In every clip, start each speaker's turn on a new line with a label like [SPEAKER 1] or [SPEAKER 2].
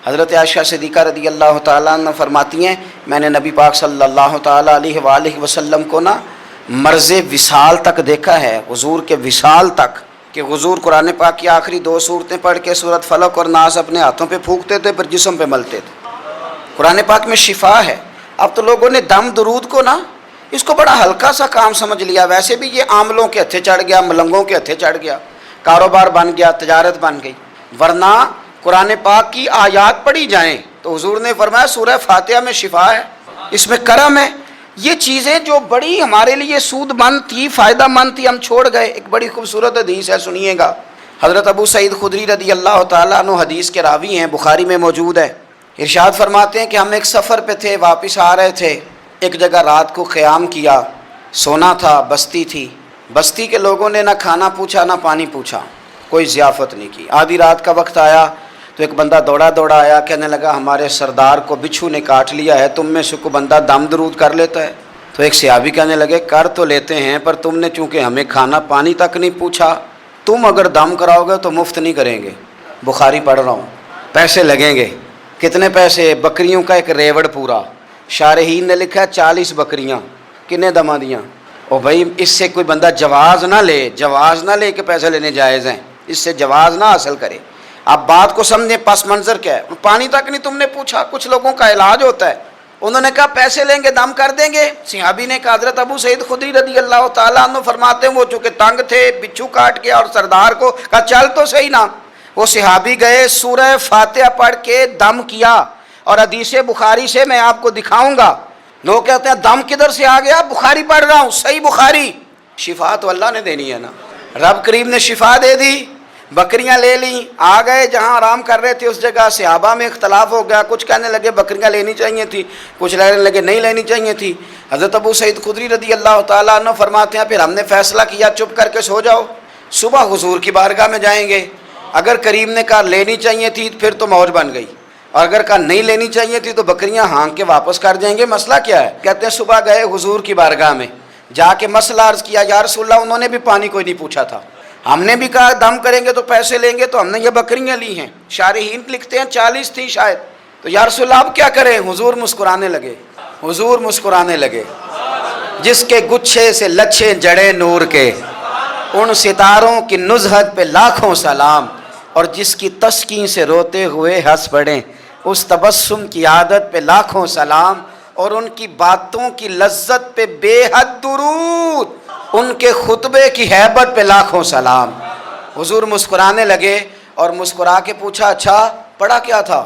[SPEAKER 1] حضرت عائشہ صدیقہ رضی اللہ تعالیٰ عنہ فرماتی ہیں میں نے نبی پاک صلی اللہ تعالیٰ علیہ وآلہ وسلم کو نا مرض وصال تک دیکھا ہے، حضور کے وصال تک، کہ حضور قرآن پاک کی آخری 2 سورتیں پڑھ کے سورۃ فلق اور ناس اپنے ہاتھوں پہ پھونکتے تھے، پھر جسم پہ ملتے تھے۔ قرآن پاک میں شفا ہے۔ اب تو لوگوں نے دم درود کو نا اس کو بڑا ہلکا سا کام سمجھ لیا، ویسے بھی یہ عاملوں کے ہتھے چڑھ گیا، ملنگوں کے ہتھے چڑھ گیا، کاروبار بن گیا، تجارت بن گئی، ورنہ قرآن پاک کی آیات پڑھی جائیں تو حضور نے فرمایا سورہ فاتحہ میں شفا ہے، اس میں کرم ہے۔ یہ چیزیں جو بڑی ہمارے لیے سود مند تھی، فائدہ مند تھی، ہم چھوڑ گئے۔ ایک بڑی خوبصورت حدیث ہے، سنیے گا۔ حضرت ابو سعید خدری رضی اللہ تعالیٰ عنہ حدیث کے راوی ہیں، بخاری میں موجود ہے۔ ارشاد فرماتے ہیں کہ ہم ایک سفر پہ تھے، واپس آ رہے تھے، ایک جگہ رات کو قیام کیا، سونا تھا، بستی تھی، بستی کے لوگوں نے نہ کھانا پوچھا نہ پانی پوچھا، کوئی ضیافت نہیں کی۔ آدھی رات کا وقت آیا تو ایک بندہ دوڑا دوڑا آیا، کہنے لگا ہمارے سردار کو بچھو نے کاٹ لیا ہے، تم میں سے کوئی بندہ دم درود کر لیتا ہے؟ تو ایک صحابی کہنے لگے کر تو لیتے ہیں، پر تم نے چونکہ ہمیں کھانا پانی تک نہیں پوچھا، تم اگر دم کراؤ گے تو مفت نہیں کریں گے۔ بخاری پڑھ رہا ہوں، پیسے لگیں گے۔ کتنے پیسے؟ بکریوں کا ایک ریوڑ پورا۔ شارحین نے لکھا 40 بکریاں، کنے دما دیاں؟ او بھائی اس سے کوئی بندہ جواز نہ لے کہ پیسے لینے جائز ہیں، اس سے جواز نہ حاصل کرے۔ آپ بات کو سمجھیں، پس منظر کیا ہے؟ پانی تک نہیں تم نے پوچھا۔ کچھ لوگوں کا علاج ہوتا ہے، انہوں نے کہا پیسے لیں گے دم کر دیں گے۔ صحابی نے کہا، حضرت ابو سعید خدری رضی اللہ تعالیٰ عنہ فرماتے ہیں وہ چونکہ تنگ تھے، بچھو کاٹ گیا، اور سردار کو کہا چل تو صحیح نا۔ وہ صحابی گئے، سورہ فاتحہ پڑھ کے دم کیا، اور حدیث بخاری سے میں آپ کو دکھاؤں گا۔ لوگ کہتے ہیں دم کدھر سے آ گیا؟ بخاری پڑھ رہا ہوں، صحیح بخاری۔ شفا تو اللہ نے دینی ہے نا، رب کریم نے شفا دے دی۔ بکریاں لے لیں، آ گئے جہاں آرام کر رہے تھے اس جگہ۔ صحابہ میں اختلاف ہو گیا، کچھ کہنے لگے بکریاں لینی چاہیے تھی، کچھ کہنے لگے نہیں لینی چاہیے تھی۔ حضرت ابو سعید خدری رضی اللہ تعالیٰ عنہ فرماتے ہیں پھر ہم نے فیصلہ کیا چپ کر کے سو جاؤ، صبح حضور کی بارگاہ میں جائیں گے۔ اگر کریم نے کہا لینی چاہیے تھی پھر تو موج بن گئی، اور اگر کہا نہیں لینی چاہیے تھی تو بکریاں ہانک کے واپس کر جائیں گے۔ مسئلہ کیا ہے؟ کہتے ہیں صبح گئے حضور کی بارگاہ میں، جا کے مسئلہ عرض کیا، یا رسول اللہ انہوں نے بھی پانی کوئی نہیں پوچھا تھا، ہم نے بھی کہا دم کریں گے تو پیسے لیں گے، تو ہم نے یہ بکریاں لی ہیں۔ شارحین لکھتے ہیں 40 تھی شاید۔ تو یا رسول اللہ اب کیا کریں؟ حضور مسکرانے لگے۔ جس کے گچھے سے لچھے جڑے نور کے، ان ستاروں کی نزہت پہ لاکھوں سلام، اور جس کی تسکین سے روتے ہوئے ہنس پڑیں، اس تبسم کی عادت پہ لاکھوں سلام، اور ان کی باتوں کی لذت پہ بے حد درود، ان کے خطبے کی ہیبت پہ لاکھوں سلام۔ حضور مسکرانے لگے اور مسکرا کے پوچھا اچھا پڑھا کیا تھا؟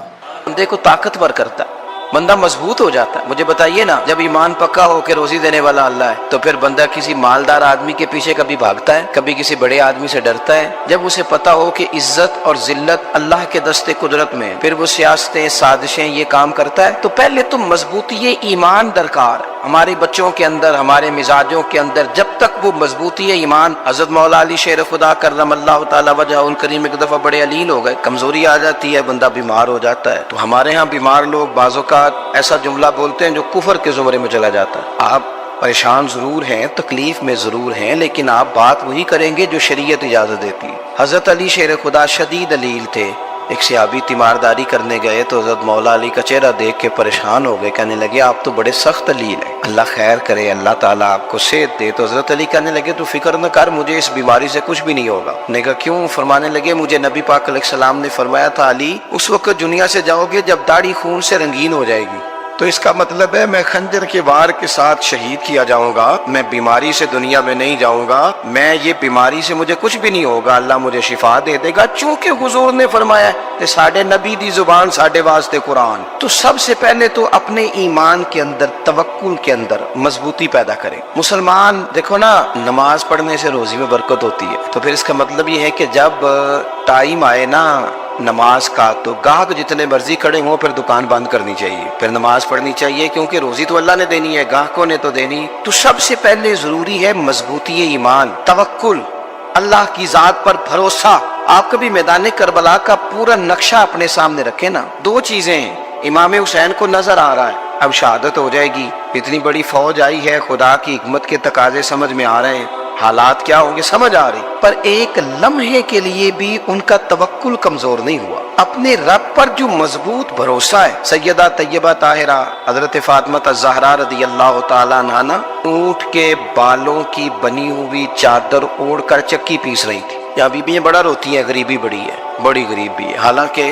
[SPEAKER 2] بندے کو طاقتور کرتا ہے، بندہ مضبوط ہو جاتا ہے۔ مجھے بتائیے نا، جب ایمان پکا ہو کہ روزی دینے والا اللہ ہے، تو پھر بندہ کسی مالدار آدمی کے پیچھے کبھی بھاگتا ہے، کبھی کسی بڑے آدمی سے ڈرتا ہے؟ جب اسے پتا ہو کہ عزت اور ذلت اللہ کے دستے قدرت میں ہے، پھر وہ سیاستیں، سازشیں یہ کام کرتا ہے۔ تو پہلے تو مضبوطی ایمان درکار ہے ہمارے بچوں کے اندر، ہمارے مزاجوں کے اندر۔ جب تک وہ مضبوطی ایمان، حضرت مولا علی شیر خدا کرم اللہ تعالی وجہ الکریم ایک دفعہ بڑے علیل ہو گئے، کمزوری آ جاتی ہے، بندہ بیمار ہو جاتا ہے۔ تو ہمارے ہاں بیمار لوگ بعض اوقات ایسا جملہ بولتے ہیں جو کفر کے زمرے میں چلا جاتا ہے۔ آپ پریشان ضرور ہیں، تکلیف میں ضرور ہیں، لیکن آپ بات وہی کریں گے جو شریعت اجازت دیتی ہے۔ حضرت علی شیر خدا شدید علیل تھے، ایک صحابی تیمارداری کرنے گئے تو حضرت مولا علی کا چہرہ دیکھ کے پریشان ہو گئے، کہنے لگے آپ تو بڑے سخت علیل ہیں، اللہ خیر کرے، اللہ تعالیٰ آپ کو صحت دے۔ تو حضرت علی کہنے لگے تو فکر نہ کر، مجھے اس بیماری سے کچھ بھی نہیں ہوگا۔ نے کہا کیوں؟ فرمانے لگے مجھے نبی پاک علیہ السلام نے فرمایا تھا علی اس وقت دنیا سے جاؤ گے جب داڑھی خون سے رنگین ہو جائے گی، تو اس کا مطلب ہے میں خنجر کے وار کے ساتھ شہید کیا جاؤں گا، میں بیماری سے دنیا میں نہیں جاؤں گا، میں یہ بیماری سے مجھے کچھ بھی نہیں ہوگا، اللہ مجھے شفا دے دے گا، چونکہ حضور نے فرمایا کہ ساڈے نبی دی زبان ساڈے واسطے قرآن۔ تو سب سے پہلے تو اپنے ایمان کے اندر، توکل کے اندر مضبوطی پیدا کریں۔ مسلمان دیکھو نا، نماز پڑھنے سے روزی میں برکت ہوتی ہے، تو پھر اس کا مطلب یہ ہے کہ جب ٹائم آئے نا نماز کا تو گاہک جتنے مرضی کھڑے ہوں پھر دکان بند کرنی چاہیے، پھر نماز پڑھنی چاہیے، کیونکہ روزی تو اللہ نے دینی ہے، گاہکوں نے تو دینی۔ تو سب سے پہلے ضروری ہے مضبوطی ایمان، توکل، اللہ کی ذات پر بھروسہ۔ آپ کبھی میدان کربلا کا پورا نقشہ اپنے سامنے رکھیں نا، دو چیزیں ہیں، امام حسین کو نظر آ رہا ہے اب شہادت ہو جائے گی، اتنی بڑی فوج آئی ہے، خدا کی حکمت کے تقاضے سمجھ میں آ رہے ہیں، حالات کیا ہوں گے سمجھ آ رہی، پر ایک لمحے کے لیے بھی ان کا توکل کمزور نہیں ہوا۔ اپنے رب پر جو مضبوط بھروسہ ہے، سیدہ طیبہ طاہرہ حضرت فاطمہ الزہرا رضی اللہ تعالیٰ عنہا اونٹ کے بالوں کی بنی ہوئی چادر اوڑھ کر چکی پیس رہی تھی۔ یہاں بیویاں بڑا روتی ہیں، غریبی بڑی ہے، بڑی غریب بھی ہے۔ حالانکہ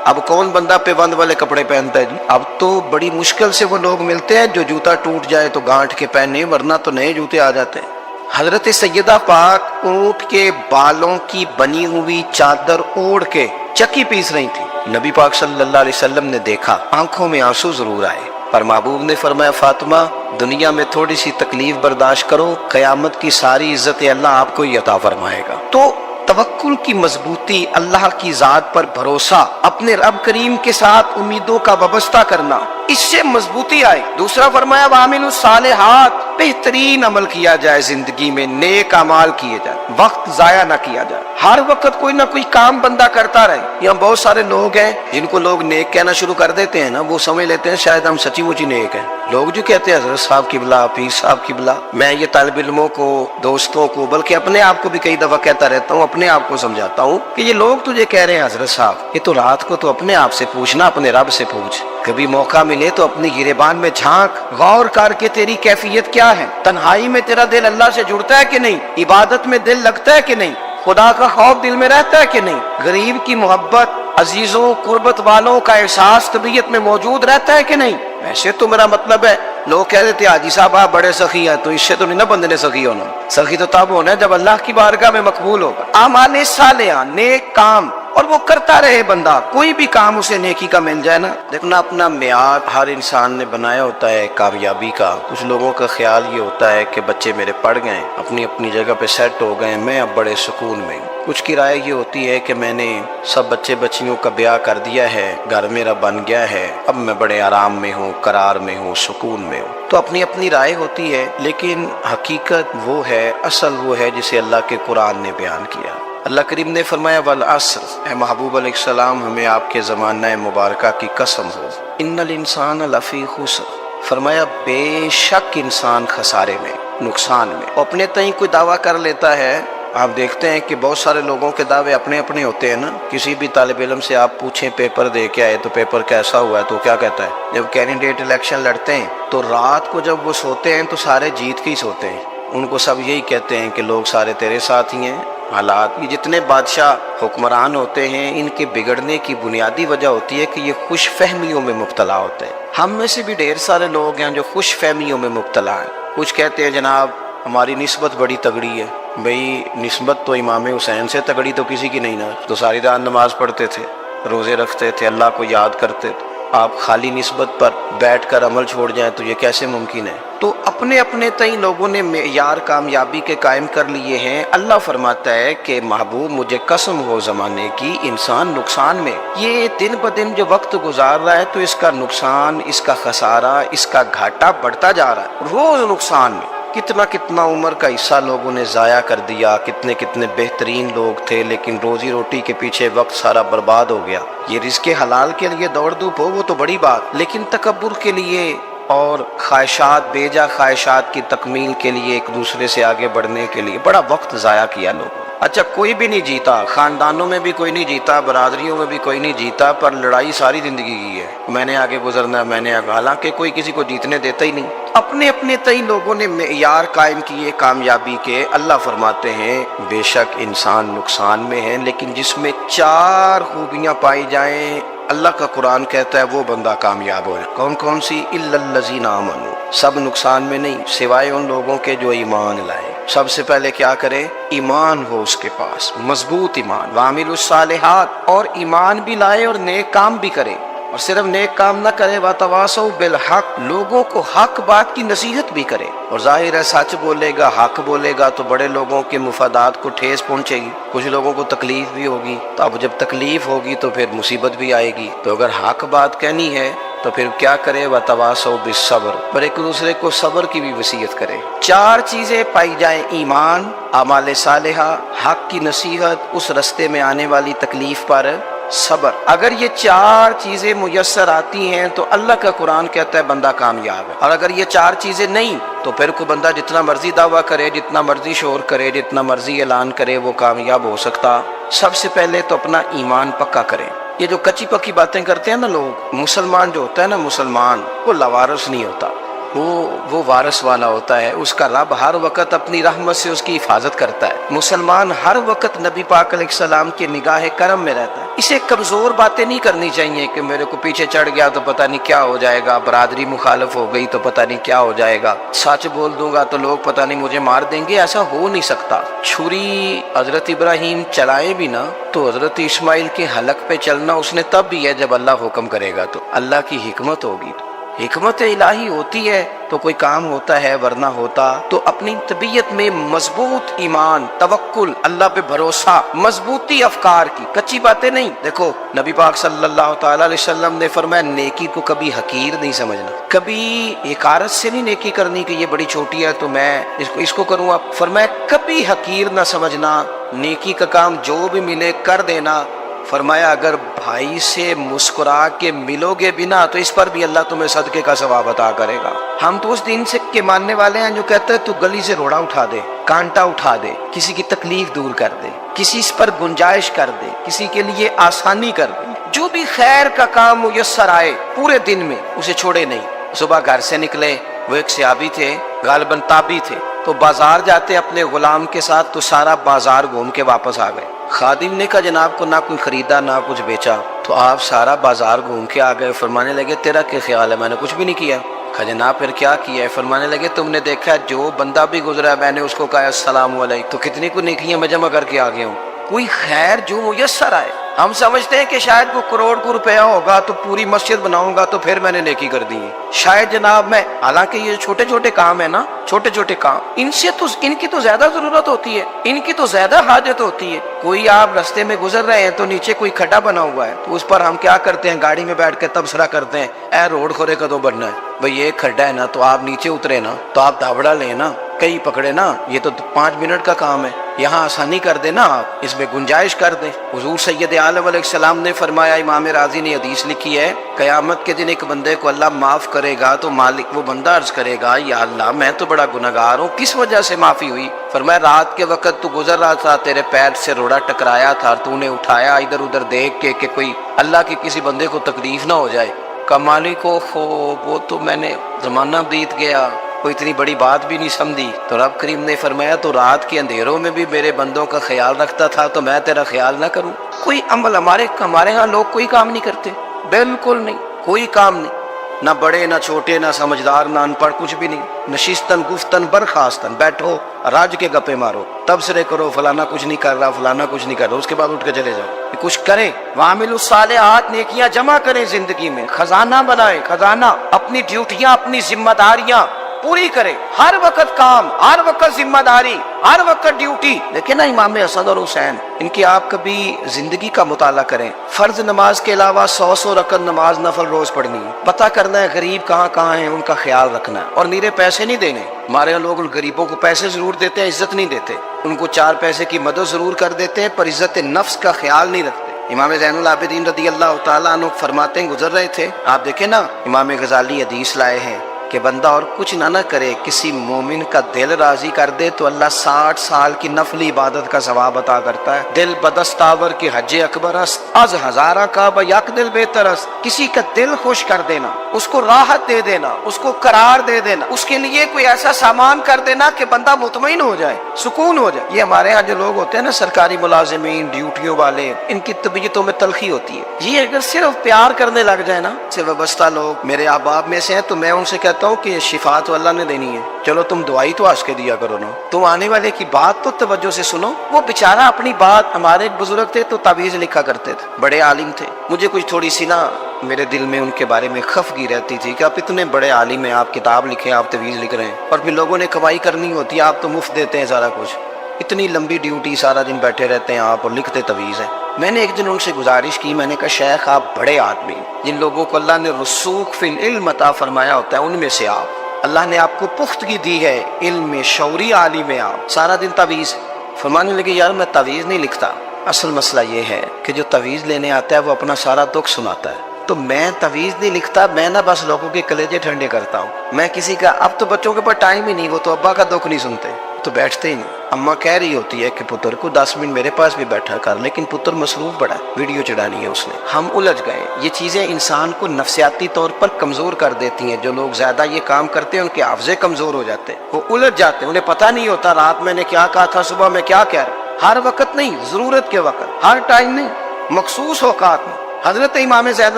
[SPEAKER 2] اب کون بندہ پیبند والے کپڑے پہنتا ہے جی؟ اب تو بڑی مشکل سے وہ لوگ ملتے ہیں جو جوتا ٹوٹ جائے تو گانٹھ کے پہنے، ورنہ تو نئے جوتے آ جاتے ہیں۔ حضرت سیدہ پاک اونٹ کے بالوں کی بنی ہوئی چادر اوڑھ کے چکی پیس رہی تھی۔ نبی پاک صلی اللہ علیہ وسلم نے دیکھا، آنکھوں میں آنسو ضرور آئے، پر محبوب نے فرمایا فاطمہ دنیا میں تھوڑی سی تکلیف برداشت کرو، قیامت کی ساری عزت اللہ آپ کو ہی عطا فرمائے گا۔ تو توکل کی مضبوطی، اللہ کی ذات پر بھروسہ، اپنے رب کریم کے ساتھ امیدوں کا وابستہ کرنا، اس سے مضبوطی آئے۔ دوسرا فرمایا وَعَمِلُوا الصَّالِحَاتِ، بہترین عمل کیا جائے زندگی میں، نیک اعمال کیے جائے، وقت ضائع نہ کیا جائے، ہر وقت کوئی نہ کوئی کام بندہ کرتا رہے۔ یہاں بہت سارے لوگ ہیں جن کو لوگ نیک کہنا شروع کر دیتے ہیں نا، وہ سمجھ لیتے ہیں شاید ہم سچی مچی نیک ہیں۔ لوگ جو کہتے ہیں حضرت صاحب قبلہ، پیر صاحب قبلہ، میں یہ طالب علموں کو، دوستوں کو، بلکہ اپنے آپ کو بھی کئی دفعہ کہتا رہتا ہوں، اپنے آپ کو سمجھاتا ہوں کہ یہ لوگ تجھے کہہ رہے ہیں حضرت صاحب، یہ تو رات کو تو اپنے آپ سے پوچھنا، اپنے رب سے پوچھ۔ کبھی موقع ملے تو اپنی گریبان میں جھانک، غور کر کے تیری کیفیت کیا ہے، تنہائی میں تیرا دل اللہ سے جڑتا ہے کہ نہیں، عبادت میں دل لگتا ہے کہ نہیں، خدا کا خوف دل میں رہتا ہے کہ نہیں، غریب کی محبت، عزیزوں قربت والوں کا احساس طبیعت میں موجود رہتا ہے کہ نہیں۔ ویسے تو میرا مطلب ہے، لوگ کہہ دیتے حاجی صاحب آپ بڑے سخی ہیں، تو اس سے تو نہیں نا بندے نے سخی ہونا، سخی تو تب ہونا ہے جب اللہ کی بارگاہ میں مقبول ہوگا۔ اعمال صالحہ، نیک کام، اور وہ کرتا رہے بندہ، کوئی بھی کام اسے نیکی کا مل جائے نا۔ دیکھنا اپنا معیار ہر انسان نے بنایا ہوتا ہے کامیابی کا۔ کچھ لوگوں کا خیال یہ ہوتا ہے کہ بچے میرے پڑھ گئے، اپنی اپنی جگہ پہ سیٹ ہو گئے، میں اب بڑے سکون میں ہوں۔ کچھ کی رائے یہ ہوتی ہے کہ میں نے سب بچے بچیوں کا بیاہ کر دیا ہے، گھر میرا بن گیا ہے، اب میں بڑے آرام میں ہوں، قرار میں ہوں، سکون میں ہوں۔ تو اپنی اپنی رائے ہوتی ہے، لیکن حقیقت وہ ہے، اصل وہ ہے جسے اللہ کے قرآن نے بیان کیا۔ اللہ کریم نے فرمایا والعصر، اے محبوب علیہ السلام ہمیں آپ کے زمانہ مبارکہ کی قسم ہو، ان الانسان لفی خسر، فرمایا بے شک انسان خسارے میں، نقصان میں۔ اپنے تئیں کوئی دعویٰ کر لیتا ہے، آپ دیکھتے ہیں کہ بہت سارے لوگوں کے دعوے اپنے اپنے ہوتے ہیں نا۔ کسی بھی طالب علم سے آپ پوچھیں پیپر دے کے آئے تو پیپر کیسا ہوا ہے، تو کیا کہتا ہے؟ جب کینڈیڈیٹ الیکشن لڑتے ہیں تو رات کو جب وہ سوتے ہیں تو سارے جیت کے ہی سوتے ہیں، ان کو سب یہی کہتے ہیں کہ لوگ سارے تیرے ساتھ ہی ہیں۔ حالات، یہ جتنے بادشاہ حکمران ہوتے ہیں ان کے بگڑنے کی بنیادی وجہ ہوتی ہے کہ یہ خوش فہمیوں میں مبتلا ہوتے ہیں۔ ہم میں سے بھی ڈھیر سارے لوگ ہیں جو خوش فہمیوں میں مبتلا ہیں۔ کچھ کہتے ہیں جناب ہماری نسبت بڑی تگڑی ہے۔ بھئی نسبت تو امام حسین سے تگڑی تو کسی کی نہیں نا، تو ساری رات نماز پڑھتے تھے، روزے رکھتے تھے، اللہ کو یاد کرتے تھے۔ آپ خالی نسبت پر بیٹھ کر عمل چھوڑ جائیں تو یہ کیسے ممکن ہے؟ تو اپنے اپنے تئیں لوگوں نے معیار کامیابی کے قائم کر لیے ہیں۔ اللہ فرماتا ہے کہ محبوب مجھے قسم ہو زمانے کی، انسان نقصان میں، یہ دن بدن جو وقت گزار رہا ہے تو اس کا نقصان، اس کا خسارہ، اس کا گھاٹا بڑھتا جا رہا ہے، روز نقصان میں۔ کتنا کتنا عمر کا حصہ لوگوں نے ضائع کر دیا، کتنے کتنے بہترین لوگ تھے لیکن روزی روٹی کے پیچھے وقت سارا برباد ہو گیا۔ یہ رزق حلال کے لیے دوڑ دھوپ ہو وہ تو بڑی بات، لیکن تکبر کے لیے اور خواہشات، بیجا خواہشات کی تکمیل کے لیے، ایک دوسرے سے آگے بڑھنے کے لیے بڑا وقت ضائع کیا لوگوں۔ اچھا کوئی بھی نہیں جیتا، خاندانوں میں بھی کوئی نہیں جیتا، برادریوں میں بھی کوئی نہیں جیتا، پر لڑائی ساری زندگی کی ہے، میں نے آگے گزرنا، میں نے آگے، حالانکہ کوئی کسی کو جیتنے دیتا ہی نہیں۔ اپنے اپنے تئیں لوگوں نے معیار قائم کیے کامیابی کے۔ اللہ فرماتے ہیں بے شک انسان نقصان میں ہے، لیکن جس میں 4 خوبیاں پائی جائیں اللہ کا قرآن کہتا ہے وہ بندہ کامیاب ہو۔ کون کون سی؟ الا الذین آمنوا، سب نقصان میں نہیں سوائے ان لوگوں کے جو ایمان لائے۔ سب سے پہلے کیا کرے؟ ایمان ہو اس کے پاس، مضبوط ایمان، وعملوا الصالحات، اور ایمان بھی لائے اور نیک کام بھی کرے، اور صرف نیک کام نہ کرے، وتواصوا بالحق، لوگوں کو حق بات کی نصیحت بھی کرے۔ اور ظاہر ہے سچ بولے گا، حق بولے گا تو بڑے لوگوں کے مفادات کو ٹھیس پہنچے گی، کچھ لوگوں کو تکلیف بھی ہوگی، تو اب جب تکلیف ہوگی تو پھر مصیبت بھی آئے گی۔ تو اگر حق بات کہنی ہے تو پھر کیا کرے؟ وتواصوا بالصبر، پر ایک دوسرے کو صبر کی بھی وصیت کرے۔ 4 چیزیں پائی جائیں، ایمان، اعمال صالحہ، حق کی نصیحت، اس رستے میں آنے والی تکلیف پر صبر. اگر یہ چار چیزیں میسر آتی ہیں تو اللہ کا قرآن کہتا ہے بندہ کامیاب ہے. اور اگر یہ چار چیزیں نہیں تو پھر کوئی بندہ جتنا مرضی دعویٰ کرے، جتنا مرضی شور کرے، جتنا مرضی اعلان کرے، وہ کامیاب ہو سکتا. سب سے پہلے تو اپنا ایمان پکا کریں. یہ جو کچی پکی باتیں کرتے ہیں نا لوگ، مسلمان جو ہوتا ہے نا، مسلمان وہ لاوارث نہیں ہوتا، وہ وارث والا ہوتا ہے. اس کا رب ہر وقت اپنی رحمت سے اس کی حفاظت کرتا ہے. مسلمان ہر وقت نبی پاک علیہ السلام کی نگاہ کرم میں رہتا ہے. اسے کمزور باتیں نہیں کرنی چاہیے کہ میرے کو پیچھے چڑھ گیا تو پتہ نہیں کیا ہو جائے گا، برادری مخالف ہو گئی تو پتہ نہیں کیا ہو جائے گا، سچ بول دوں گا تو لوگ پتہ نہیں مجھے مار دیں گے. ایسا ہو نہیں سکتا. چھری حضرت ابراہیم چلائے بھی نا تو حضرت اسماعیل کے حلق پہ چلنا اس نے تب بھی ہے جب اللہ حکم کرے گا. تو اللہ کی حکمت ہوگی، حکمت الہی ہوتی ہے تو کوئی کام ہوتا ہے، ورنہ ہوتا تو اپنی طبیعت میں مضبوط ایمان، توکل، اللہ پہ بھروسہ، مضبوطی افکار کی، کچی باتیں نہیں. دیکھو نبی پاک صلی اللہ تعالی علیہ وسلم نے فرمایا نیکی کو کبھی حقیر نہیں سمجھنا، کبھی حقارت سے نہیں نیکی کرنی کہ یہ بڑی چھوٹی ہے تو میں اس کو کروں. آپ فرمایا کبھی حقیر نہ سمجھنا، نیکی کا کام جو بھی ملے کر دینا. فرمایا اگر بھائی سے مسکرا کے ملو گے بنا تو اس پر بھی اللہ تمہیں صدقے کا ثواب عطا کرے گا. ہم تو اس دین سے کے ماننے والے ہیں جو کہتے ہیں تو گلی سے روڑا اٹھا دے، کانٹا اٹھا دے، کسی کی تکلیف دور کر دے، کسی اس پر گنجائش کر دے، کسی کے لیے آسانی کر دے. جو بھی خیر کا کام میسر آئے پورے دن میں اسے چھوڑے نہیں. صبح گھر سے نکلے، وہ ایک صحابی تھے، غالباً تابعی تھے، تو بازار جاتے اپنے غلام کے ساتھ تو سارا بازار گھوم کے واپس آ گئے. خادم نے کہا جناب کو نہ کوئی خریدا نہ کچھ بیچا. تو آپ سارا بازار گھوم کے آ گئے. فرمانے لگے تیرا کیا خیال ہے؟ میں نے کچھ بھی نہیں کیا. کہا جناب پھر کیا کیا ہے؟ فرمانے لگے تم نے دیکھا جو بندہ بھی گزرا میں نے اس کو کہا السلام علیکم، تو کتنی کو نیکیاں میں جمع کر کے آ گیا ہوں. کوئی خیر جو میسر آئے. ہم سمجھتے ہیں کہ شاید کوئی کروڑ کو روپیہ ہوگا تو پوری مسجد بناؤں گا تو پھر میں نے نیکی کر دی ہے. شاید جناب میں، حالانکہ یہ چھوٹے چھوٹے کام ہے نا، چھوٹے چھوٹے کام، ان کی تو زیادہ ضرورت ہوتی ہے، ان کی تو زیادہ حاجت ہوتی ہے. کوئی آپ رستے میں گزر رہے ہیں تو نیچے کوئی کھڈا بنا ہوا ہے تو اس پر ہم کیا کرتے ہیں؟ گاڑی میں بیٹھ کے تبصرہ کرتے ہیں اے روڈ کھورے کدو بننا ہے. بھئی یہ کھڈا ہے نا تو آپ نیچے اترے نا تو آپ دھاوڑا لیں نا، کئی پکڑے نا، یہ تو 5 منٹ کا کام ہے. یہاں آسانی کر دے نا، آپ اس میں گنجائش کر دیں. حضور سید عالم علیہ السلام نے فرمایا، امام راضی نے حدیث لکھی ہے، قیامت کے دن ایک بندے کو اللہ معاف کرے گا تو مالک وہ بندہ عرض کرے گا یا اللہ میں تو بڑا گنہگار ہوں، کس وجہ سے معافی ہوئی؟ فرمایا رات کے وقت تو گزر رہا تھا، تیرے پیر سے روڑا ٹکرایا تھا، تو نے اٹھایا ادھر ادھر دیکھ کے کہ کوئی اللہ کی کسی بندے کو تکلیف نہ ہو جائے. کہ مالک وہ تو میں نے زمانہ بیت گیا، کوئی اتنی بڑی بات بھی نہیں سمجھی. تو رب کریم نے فرمایا تو رات کے اندھیروں میں بھی میرے بندوں کا خیال رکھتا تھا تو میں تیرا خیال نہ کروں؟ کوئی عمل ہمارے ہاں لوگ کوئی کام نہیں کرتے، بالکل نہیں، کوئی کام نہیں، نہ بڑے نہ چھوٹے نہ سمجھدار نہ ان پڑھ، کچھ بھی نہیں. نشستن گفتن برخاستن، بیٹھو راج کے گپے مارو، تبصرے کرو فلانا کچھ نہیں کر رہا، فلانا کچھ نہیں کر رہا، اس کے بعد اٹھ کے چلے جاؤ. کچھ کریں، وعملوا الصالحات، نیکیاں جمع کریں زندگی میں، خزانہ بنائیں، خزانہ، اپنی ڈیوٹیاں اپنی ذمہ داریاں پوری کریں. ہر وقت کام، ہر وقت ذمہ داری، ہر وقت ڈیوٹی. دیکھیں نا امام حسن اور حسین، ان کی آپ کبھی زندگی کا مطالعہ کریں. فرض نماز کے علاوہ 100 رکعت نماز نفل روز پڑھنی ہے. پتہ کرنا ہے غریب کہاں کہاں ہیں، ان کا خیال رکھنا ہے. اور نیرے پیسے نہیں دینے. ہمارے لوگ غریبوں کو پیسے ضرور دیتے ہیں، عزت نہیں دیتے. ان کو 4 پیسے کی مدد ضرور کر دیتے ہیں پر عزت نفس کا خیال نہیں رکھتے. امام زین العابدین رضی اللہ تعالیٰ عنہ فرماتے ہیں، گزر رہے تھے، آپ دیکھیں نا امام غزالی حدیث لائے ہیں کہ بندہ اور کچھ نہ کرے، کسی مومن کا دل راضی کر دے تو اللہ 60 سال کی نفلی عبادت کا ثواب عطا کرتا ہے. دل بدستاور کی حج اکبر است، از ہزارہ کعبہ یک دل بہتر است. کسی کا دل خوش کر دینا، اس کو راحت دے دینا، اس کو قرار دے دینا، اس کے لیے کوئی ایسا سامان کر دینا کہ بندہ مطمئن ہو جائے، سکون ہو جائے. یہ ہمارے ہاں جو لوگ ہوتے ہیں نا سرکاری ملازمین، ڈیوٹیوں والے، ان کی طبیعتوں میں تلخی ہوتی ہے. یہ اگر صرف پیار کرنے لگ جائے نا، سے وابستہ لوگ میرے احباب میں سے ہیں تو میں ان سے کہتا ہوں کہ شفا تو اللہ نے دینی ہے، چلو تم دعائی تو آج کے دیا کرو نا، تم آنے والے کی بات تو توجہ سے سنو. وہ بیچارہ اپنی بات، ہمارے ایک بزرگ تھے تو تعویذ لکھا کرتے تھے، بڑے عالم تھے. مجھے کچھ تھوڑی سی نا میرے دل میں ان کے بارے میں خفگی رہتی تھی کہ آپ اتنے بڑے عالم ہیں، آپ کتاب لکھیں، آپ تعویذ لکھ رہے ہیں، اور پھر لوگوں نے کمائی کرنی ہوتی ہے، آپ تو مفت دیتے ہیں سارا کچھ. اتنی لمبی ڈیوٹی، سارا دن بیٹھے رہتے ہیں آپ اور لکھتے تعویذ ہیں. میں نے ایک دن ان سے گزارش کی، میں نے کہا شیخ آپ بڑے آدمی، جن لوگوں کو اللہ نے رسوخ فی العلم عطا فرمایا ہوتا ہے ان میں سے آپ، اللہ نے آپ کو پختگی دی ہے، علم شعوری عالم ہے آپ، سارا دن تعویذ. فرمانے لگے یار میں تعویذ نہیں لکھتا، اصل مسئلہ یہ ہے کہ جو تعویذ لینے آتا ہے وہ اپنا سارا دکھ سناتا ہے. تو میں تعویذ نہیں لکھتا, میں نہ بس لوگوں کے کلیجے ٹھنڈے کرتا ہوں. میں کسی کا, اب تو بچوں کے پاس ٹائم ہی نہیں, وہ تو ابا کا دکھ نہیں سنتے, تو بیٹھتے ہی نہیں. اماں کہہ رہی ہوتی ہے کہ پتر کو 10 منٹ میرے پاس بھی بیٹھا کر, لیکن پتر مصروف بڑا ہے, ویڈیو چڑھانی ہے اس نے. ہم الجھ گئے. یہ چیزیں انسان کو نفسیاتی طور پر کمزور کر دیتی ہیں. جو لوگ زیادہ یہ کام کرتے ہیں ان کے حافظے کمزور ہو جاتے ہیں, وہ الجھ جاتے ہیں, انہیں پتہ نہیں ہوتا رات میں نے کیا کہا تھا, صبح میں کیا کہہ رہا. ہر وقت نہیں, ضرورت کے وقت, ہر ٹائم نہیں, مخصوص اوقات میں. حضرت امام زین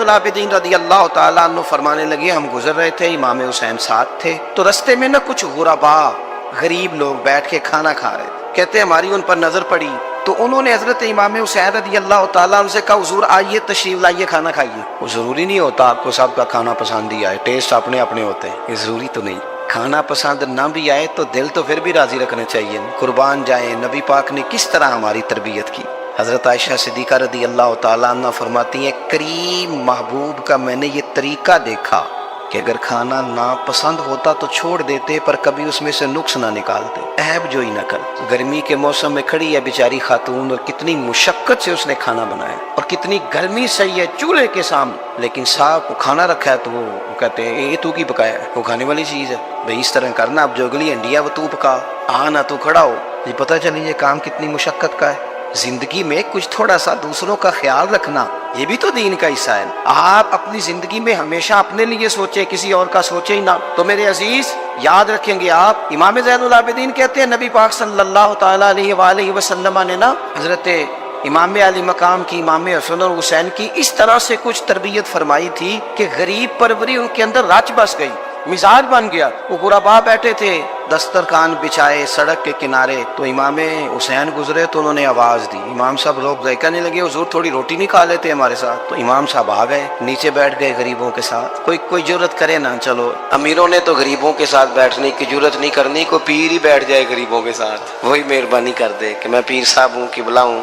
[SPEAKER 2] العابدین رضی اللہ تعالیٰ عنہ فرمانے لگے, ہم گزر رہے تھے, امام حسین ساتھ تھے, تو رستے میں نہ کچھ غربا, غریب لوگ بیٹھ کے کھانا کھا رہے تھے. کہتے ہماری ان پر نظر پڑی تو انہوں نے حضرت امام حسین رضی اللہ تعالیٰ عنہ سے کہا, حضور آئیے تشریف لائیے, کھانا کھائیے. وہ ضروری نہیں ہوتا آپ کو سب کا کھانا پسند ہی آئے, ٹیسٹ اپنے اپنے ہوتے ہیں, یہ ضروری تو نہیں. کھانا پسند نہ بھی آئے تو دل تو پھر بھی راضی رکھنا چاہیے. قربان جائیں, نبی پاک نے کس طرح ہماری تربیت کی. حضرت عائشہ صدیقہ رضی اللہ تعالیٰ عنہ فرماتی ہیں, کریم محبوب کا میں نے یہ طریقہ دیکھا کہ اگر کھانا ناپسند ہوتا تو چھوڑ دیتے, پر کبھی اس میں سے نقص نہ نکالتے, عیب جوئی نہ کر. گرمی کے موسم میں کھڑی ہے بیچاری خاتون, اور کتنی مشقت سے اس نے کھانا بنایا, اور کتنی گرمی صحیح ہے چولہے کے سامنے, لیکن صاحب کو کھانا رکھا ہے تو وہ کہتے ہیں یہ تو کی پکایا ہے, وہ کھانے والی چیز ہے بھئی, اس طرح کرنا. اب جو اگلی انڈیا وہ تو پکا, نہ تو کھڑا ہو. یہ پتہ چلی یہ کام کتنی مشقت کا ہے. زندگی میں کچھ تھوڑا سا دوسروں کا خیال رکھنا یہ بھی تو دین کا حصہ ہے. آپ اپنی زندگی میں ہمیشہ اپنے لیے سوچیں, کسی اور کا سوچیں ہی نہ. تو میرے عزیز یاد رکھیں گے آپ, امام زین العابدین کہتے ہیں نبی پاک صلی اللہ تعالیٰ علیہ وآلہ وسلم نے نا حضرت امام علی مقام کی, امام حسن اور حسین کی اس طرح سے کچھ تربیت فرمائی تھی کہ غریب پروری ان کے اندر رچ بس گئی, مزاج بن گیا. وہ غربا بیٹھے تھے, دسترخوان بچھائے سڑک کے کنارے, تو امام حسین گزرے تو انہوں نے آواز دی. امام صاحب لوگ ذائقہ نہیں لگے, حضور تھوڑی روٹی نہیں کھا لیتے ہمارے ساتھ. تو امام صاحب آ گئے, نیچے بیٹھ گئے غریبوں کے ساتھ. کوئی جرت کرے نا, چلو امیروں نے تو غریبوں کے ساتھ بیٹھنے کی جرت نہیں کرنی, کوئی پیر ہی بیٹھ جائے غریبوں کے ساتھ, وہی مہربانی کر دے کہ میں پیر صاحب ہوں, قبلہ ہوں,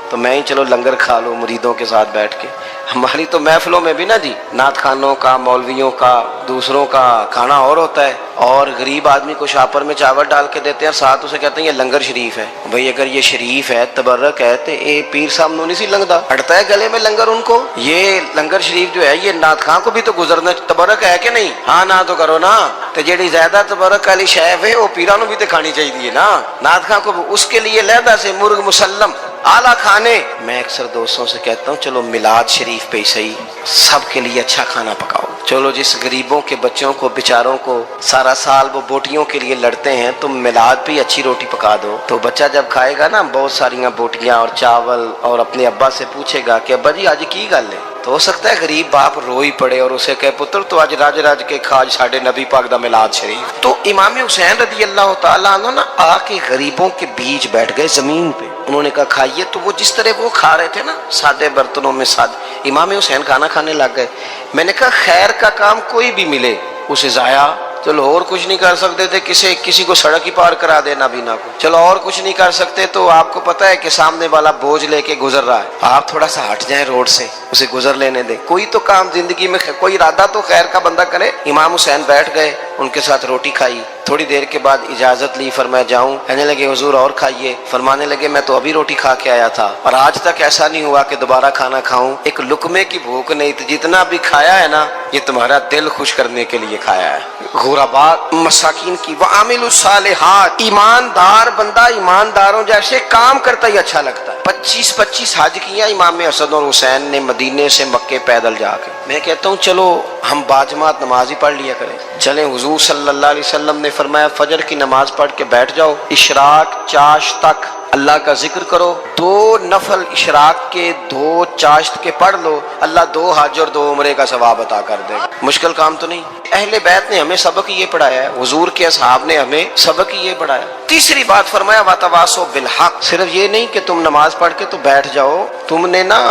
[SPEAKER 2] تو میں ہی چلو لنگر کھا لو مریدوں کے ساتھ بیٹھ کے. ہماری تو محفلوں میں بھی نا جی, نعت خانوں کا, مولویوں کا, دوسروں کا کھانا اور ہوتا ہے, اور غریب آدمی کو شاپر میں چاول ڈال کے دیتے ہیں, ساتھ اسے کہتے ہیں یہ لنگر شریف ہے. بھئی اگر یہ شریف ہے, تبرک ہے, تو اے پیر صاحب نو نہیں سی لنگدا, اڑتا ہے گلے میں لنگر ان کو. یہ لنگر شریف جو ہے یہ نعت خان کو بھی تو گزرنا, تبرک ہے کہ نہیں, ہاں نہ تو کرو نا. تو جیڑی زیادہ تبرک والی شے ہے وہ پیرانو بھی تو کھانی چاہیے نا, نعت خان کو اس کے لیے لہدا سے مرغ مسلم اعلیٰ کھانے. میں اکثر دوستوں سے کہتا ہوں چلو میلاد شریف پہ ہی صحیح سب کے لیے اچھا کھانا پکاؤ. چلو جس غریبوں کے بچوں کو بیچاروں کو سارا سال وہ بوٹیوں کے لیے لڑتے ہیں, تم میلاد پہ اچھی روٹی پکا دو, تو بچہ جب کھائے گا نا بہت ساریاں بوٹیاں اور چاول, اور اپنے ابا سے پوچھے گا کہ ابا جی آج کی گل ہے, تو ہو سکتا ہے غریب باپ روئی پڑے اور اسے کہے پتر تو آج راج راج کے کھاج ساڈے نبی پاک دا میلاد شریف. تو امام حسین رضی اللہ تعالیٰ عنہ نا آ کے غریبوں کے بیچ بیٹھ گئے زمین پہ. انہوں نے کہا کھائیے, تو وہ جس طرح وہ کھا رہے تھے نا سادے برتنوں میں سادے, امام حسین کھانا کھانے لگ گئے. میں نے کہا خیر کا کام کوئی بھی ملے اسے ضائع, چلو اور کچھ نہیں کر سکتے تھے, کسی کو سڑک ہی پار کرا دے نابینا کو, چلو اور کچھ نہیں کر سکتے, تو آپ کو پتا ہے کہ سامنے والا بوجھ لے کے گزر رہا ہے, آپ تھوڑا سا ہٹ جائیں روڈ سے, اسے گزر لینے دیں. کوئی تو کام زندگی میں, کوئی ارادہ تو خیر کا بندہ کرے. امام حسین بیٹھ گئے, ان کے ساتھ روٹی کھائی, تھوڑی دیر کے بعد اجازت لی, فرمایا جاؤں. کہنے لگے حضور اور کھائیے. فرمانے لگے میں تو ابھی روٹی کھا کے آیا تھا, اور آج تک ایسا نہیں ہوا کہ دوبارہ کھانا کھاؤں, ایک لقمے کی بھوک نہیں تھی, جتنا بھی کھایا ہے نا یہ تمہارا دل خوش کرنے کے لیے کھایا ہے. غربا مساکین کی وعامل الصالحات, ایماندار بندہ ایمانداروں جیسے کام کرتا ہی اچھا لگتا ہے. 25 حج کیا امام حسن اور حسین نے مدینے سے مکے پیدل جا کے. میں کہتا ہوں چلو ہم باجماعت نماز ہی پڑھ لیا کریں. چلیں, حضور صلی اللہ علیہ وسلم نے فرمایا فجر کی نماز پڑھ کے بیٹھ جاؤ, اشراق چاشت تک اللہ کا ذکر کرو, 2 نفل اشراق کے 2 چاشت کے پڑھ لو, اللہ 2 حج اور 2 عمرے کا ثواب عطا کر دے گا. مشکل کام تو نہیں. اہل بیت نے ہمیں سبق یہ پڑھایا ہے, حضور کے اصحاب نے ہمیں سبق یہ پڑھایا. تیسری بات فرمایا وتواصوا بالحق, صرف یہ نہیں کہ تم نماز پڑھ کے تو بیٹھ جاؤ, تم نے نا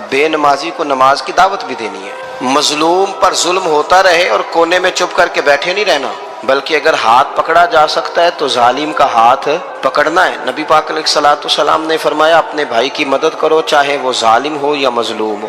[SPEAKER 2] بے نمازی کو نماز کی دعوت بھی دینی ہے. مظلوم پر ظلم ہوتا رہے اور کونے میں چپ کر کے بیٹھے نہیں رہنا, بلکہ اگر ہاتھ پکڑا جا سکتا ہے تو ظالم کا ہاتھ پکڑنا ہے. نبی پاک علیہ الصلوۃ والسلام نے فرمایا اپنے بھائی کی مدد کرو, چاہے وہ ظالم ہو یا مظلوم ہو.